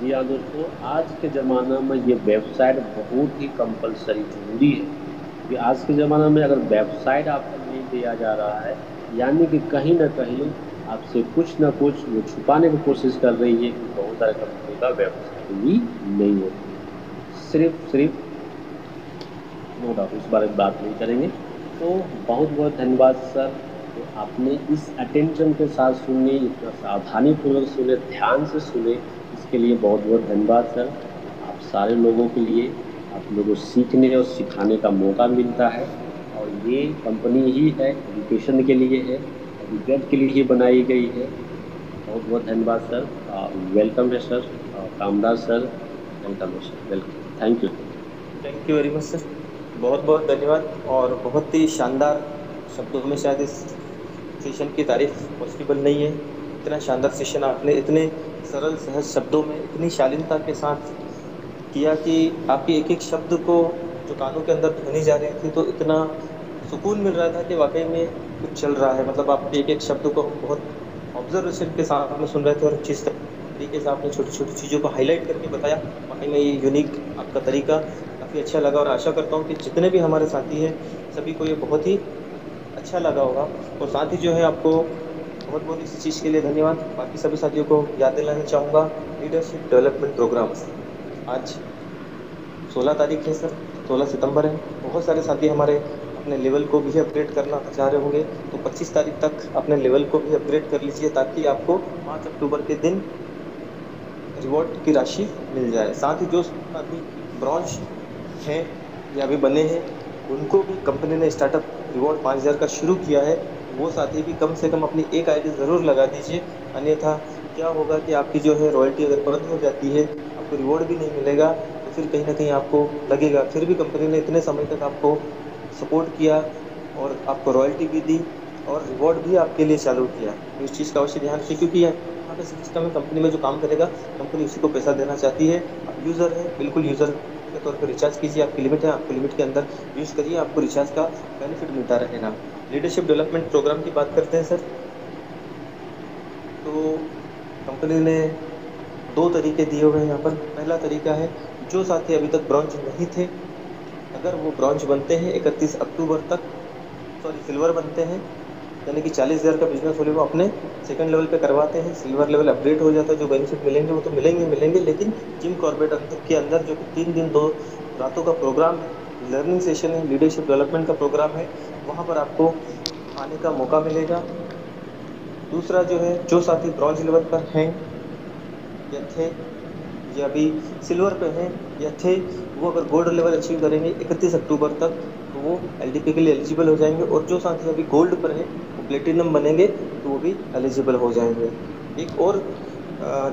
[SPEAKER 3] जी हाँ दोस्तों, आज के ज़माना में ये वेबसाइट बहुत ही कंपलसरी जरूरी है, क्योंकि आज के ज़माना में अगर वेबसाइट आपको नहीं दिया जा रहा है, यानी कि कहीं ना कहीं आपसे कुछ ना कुछ वो छुपाने की कोशिश कर रही है कि बहुत सारे कंपनी का वेबसाइट भी नहीं होती। सिर्फ नो डाउट इस बारे में बात नहीं करेंगे। तो बहुत बहुत धन्यवाद सर, तो आपने इस अटेंशन के साथ सुने, इतना सावधानीपूर्वक सुने, ध्यान से सुने, इसके लिए बहुत बहुत धन्यवाद सर। आप सारे लोगों के लिए, आप लोगों को सीखने और सिखाने का मौका मिलता है, और ये कंपनी ही है एजुकेशन के लिए है, एजुकेट के लिए ही बनाई गई है। बहुत बहुत धन्यवाद सर। वेलकम है सर, कामराज सर, वेलकम है sir, welcome, thank you
[SPEAKER 5] very much sir, बहुत बहुत धन्यवाद। और बहुत ही शानदार शब्दों में शायद इस सेशन की तारीफ पॉसिबल नहीं है। इतना शानदार सेशन आपने इतने सरल सहज शब्दों में इतनी शालीनता के साथ किया कि आपके एक एक शब्द को जो कानों के अंदर ध्वनि जा रही थी तो इतना सुकून मिल रहा था कि वाकई में कुछ चल रहा है। मतलब आपके एक एक शब्द को बहुत ऑब्जर्वेशन के साथ में सुन रहे थे, और जिस तरीके से आपने छोटी छोटी चीज़ों को हाईलाइट करके बताया, वाकई में ये यूनिक आपका तरीका काफ़ी अच्छा लगा। और आशा करता हूँ कि जितने भी हमारे साथी हैं सभी को ये बहुत ही अच्छा लगा होगा। और साथ ही जो है आपको बहुत बहुत इसी चीज़ के लिए धन्यवाद। बाकी सभी साथियों को याद दिलाना चाहूँगा, लीडरशिप डेवलपमेंट प्रोग्राम आज 16 तारीख है सर, 16 सितंबर है। बहुत सारे साथी हमारे अपने लेवल को भी अपग्रेड करना चाह रहे होंगे, तो 25 तारीख तक अपने लेवल को भी अपग्रेड कर लीजिए, ताकि आपको 5 अक्टूबर के दिन रिवॉर्ड की राशि मिल जाए। साथ ही जो अभी ब्रॉन्ज हैं या अभी बने हैं, उनको भी कंपनी ने स्टार्टअप रिवॉर्ड 5000 का शुरू किया है। वो साथी भी कम से कम अपनी एक आईडी ज़रूर लगा दीजिए, अन्यथा क्या होगा कि आपकी जो है रॉयल्टी अगर बंद हो जाती है, आपको रिवॉर्ड भी नहीं मिलेगा, तो फिर कहीं ना कहीं आपको लगेगा फिर भी कंपनी ने इतने समय तक आपको सपोर्ट किया और आपको रॉयल्टी भी दी और रिवॉर्ड भी आपके लिए चालू किया। तो इस चीज़ का अवश्य ध्यान रखिए, क्योंकि यहाँ पे सिस्टम में कंपनी में जो काम करेगा कंपनी उसी को पैसा देना चाहती है। आप यूज़र है, बिल्कुल यूज़र के तौर पर रिचार्ज कीजिए, आपकी लिमिट है, आपकी लिमिट के अंदर यूज़ करिए, आपको रिचार्ज का बेनिफिट मिलता रहेगा। लीडरशिप डेवलपमेंट प्रोग्राम की बात करते हैं सर, तो कंपनी ने 2 तरीके दिए हुए हैं यहाँ पर। पहला तरीका है, जो साथी अभी तक ब्रॉन्ज नहीं थे, अगर वो ब्रॉन्ज बनते हैं 31 अक्टूबर तक, सिल्वर बनते हैं, यानी कि 40,000 का बिजनेस वॉल्यूम अपने सेकंड लेवल पे करवाते हैं, सिल्वर लेवल अपग्रेड हो जाता है, जो बेनिफिट मिलेंगे वो तो मिलेंगे, लेकिन जिम कॉर्बेट के अंदर जो कि 3 दिन 2 रातों का प्रोग्राम है, लर्निंग सेशन है, लीडरशिप डेवलपमेंट का प्रोग्राम है, वहाँ पर आपको आने का मौका मिलेगा। दूसरा जो है, जो साथी ब्रॉन्ज लेवल पर हैं या थे या अभी सिल्वर पे हैं या थे, वो अगर गोल्ड लेवल अचीव करेंगे 31 अक्टूबर तक तो वो एलडीपी के लिए एलिजिबल हो जाएंगे, और जो साथी अभी गोल्ड पर हैं वो प्लेटिनम बनेंगे तो वो भी एलिजिबल हो जाएंगे। एक और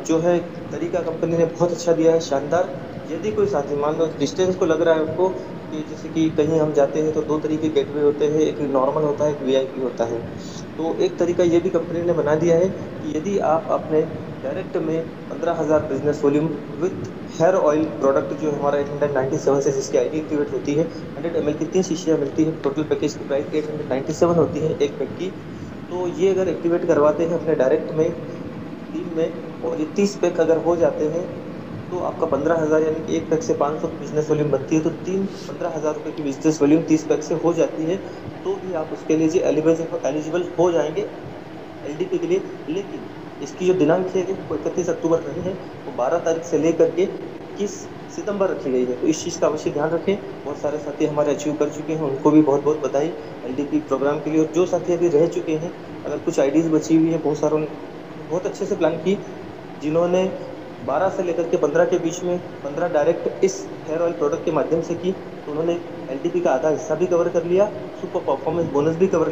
[SPEAKER 5] जो है तरीका कंपनी ने बहुत अच्छा दिया है, शानदार। यदि कोई साथी मान लो डिस्टेंस को लग रहा है उनको कि जैसे कि कहीं हम जाते हैं तो 2 तरीके गेटवे होते हैं, एक नॉर्मल होता है, एक वीआईपी होता है, तो एक तरीका ये भी कंपनी ने बना दिया है कि यदि आप अपने डायरेक्ट में 15,000 business volume with hair oil product जो हमारा 897 से जिसकी आईडी एक्टिवेट होती है, 100 ml की 3 शीशियाँ मिलती है, टोटल पैकेज की प्राइस 897 होती है एक पैक की। तो ये अगर एक्टिवेट करवाते हैं अपने डायरेक्ट में टीम में, और ये 30 पैक अगर हो जाते हैं तो आपका 15,000 यानी कि एक पैक से 500 बिजनेस वॉल्यूम बनती है, तो 15,000 रुपये की बिजनेस वॉल्यूम 30 पैक से हो जाती है, तो भी आप उसके लिए जी एलिजिबल हो जाएंगे एलडीपी के लिए। लेकिन इसकी जो दिनांक है वो 31 अक्टूबर नहीं है, वो 12 तारीख से लेकर के 21 सितंबर रखी गई है, तो इस चीज़ का अवश्य ध्यान रखें। बहुत सारे साथी हमारे अचीव कर चुके हैं, उनको भी बहुत बहुत बधाई एलडीपी प्रोग्राम के लिए। और जो साथी अभी रह चुके हैं, अगर कुछ आईडीज़ बची हुई है, बहुत सारों ने बहुत अच्छे से प्लान की, जिन्होंने 12 से लेकर के 15 के बीच में 15 डायरेक्ट इस हेयर ऑयल प्रोडक्ट के माध्यम से की, तो उन्होंने एलडीपी का आधा हिस्सा भी कवर कर लिया, सुपर परफॉर्मेंस बोनस भी कवर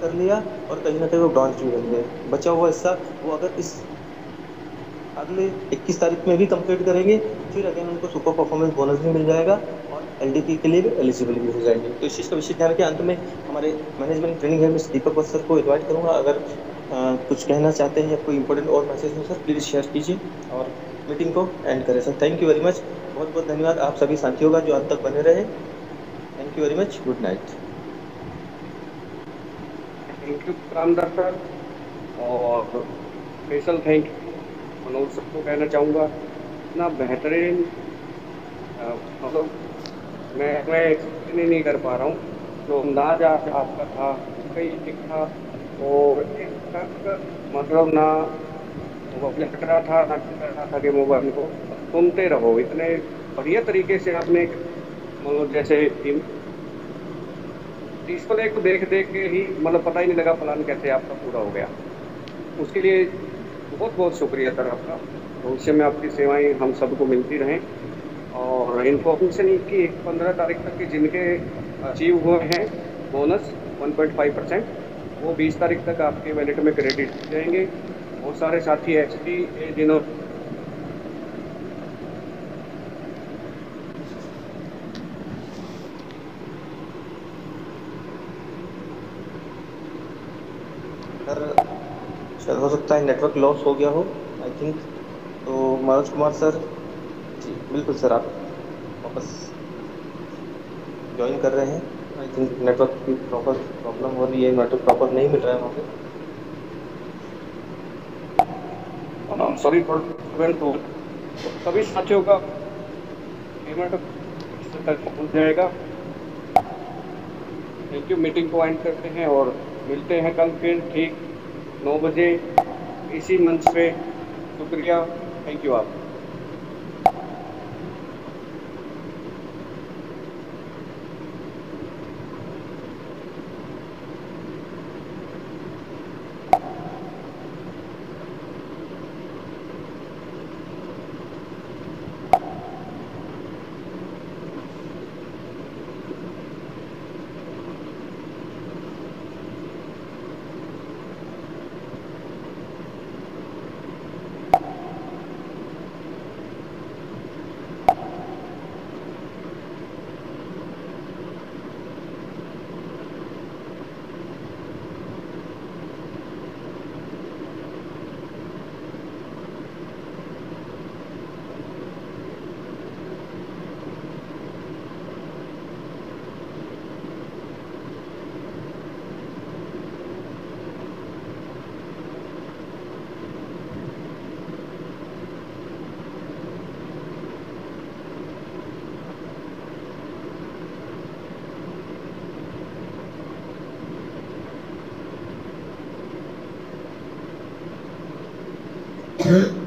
[SPEAKER 5] कर लिया, और कहीं ना कहीं वो ब्रॉन्ज भी बन गए। बचा हुआ हिस्सा वो अगर इस अगले 21 तारीख में भी कंप्लीट करेंगे, फिर अगेन उनको सुपर परफॉर्मेंस बोनस भी मिल जाएगा और एलडीपी के लिए भी एलिजिबल भी हो जाएंगे। तो इस चीज़ का विशेष ध्यान रखें। अंत में हमारे मैनेजमेंट ट्रेनिंग है मिस्टर दीपक वत्स सर को इन्वाइट करूंगा, अगर कुछ कहना चाहते हैं या कोई इंपॉर्टेंट और मैसेज हो सर प्लीज़ शेयर कीजिए और मीटिंग को एंड करें sir. Thank you very much, बहुत बहुत धन्यवाद आप सभी साथियों का जो अंत तक बने रहे। Thank you very much, good night.
[SPEAKER 6] Thank you Ramdas sir, और स्पेशल थैंक यू मनोज सबको कहना चाहूँगा। इतना बेहतरीन मतलब मैं एक्सप्लेन ही नहीं कर पा रहा हूँ, जो अंदाज आज आपका था कई ठीक था, और एक तक मतलब ना मोबाइल हट रहा था ना कर रहा था कि मोबाइल को सुनते रहो। इतने बढ़िया तरीके से आपने मतलब जैसे डिस्प्ले को देख देख के ही मतलब पता ही नहीं लगा प्लान कैसे आपका पूरा हो गया। उसके लिए बहुत बहुत शुक्रिया सर आपका। भविष्य में आपकी सेवाएं हम सबको मिलती रहें। और इन्फॉर्मेशन की 15 तारीख तक के जिनके अचीव हुए हैं बोनस 1.5%, वो 20 तारीख तक आपके वैलेट में क्रेडिट हो जाएंगे। बहुत सारे साथी एचडी जिन्हों
[SPEAKER 5] सर शायद हो सकता है नेटवर्क लॉस हो गया हो आई थिंक। तो मनोज कुमार सर जी बिल्कुल सर, आप वापस ज्वाइन कर रहे हैं। आई थिंक नेटवर्क की प्रॉपर प्रॉब्लम हो रही है, नेटवर्क प्रॉपर नहीं मिल रहा है वहाँ पे।
[SPEAKER 6] सॉरी फॉर तो सभी साथियों का पेमेंट तक पहुँच जाएगा। थैंक यू, मीटिंग को एंड करते हैं और मिलते हैं कल फिर ठीक 9 बजे इसी मंच पे। शुक्रिया, थैंक यू आप।
[SPEAKER 1] Hmm.